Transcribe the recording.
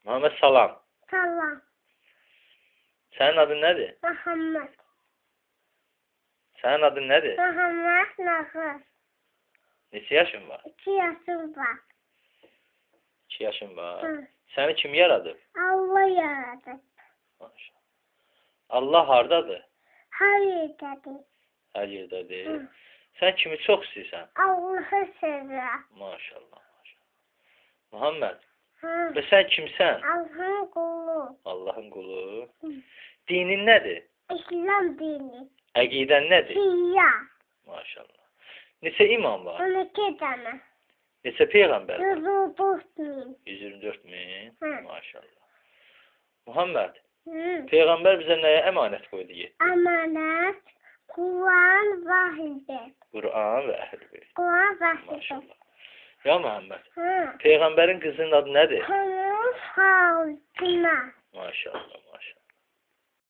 Muhammed salam. Salam. Sənin adın nədir? Muhammed. Sənin adın nədir? Muhammed Nahır. Neçə yaşın var? 2 yaşım var. 2 yaşın var. Hı. Səni kim yaradıb? Allah yaradı. Maşallah. Allah hardadır? Her yerdədir. Hər yerdədir. Hı. Sən kimi çox istəyirsən? Allah'ı sevirəm. Maşallah. Muhammed, Hı. və sən kimsən? Allah'ın qulu. Allahın qulu. Hı. Dinin nədir? İslam dini. Əqidən nədir? Şia. Maşallah. Neçə imam var? 12 dənə. Neçə peyğəmbər var? 134 min. 124 min. Hı. Maşallah. Muhammed, Hı. peyğəmbər bizə nəyə əmanət qoydu? Amanət, Quran vahidi. Quran və əhl-beyt. Quran vahidi. Maşallah. Ya Muhammed, Hı. peyğəmbərin qızının adı nədir? Hanım Fatıma. Maşallah.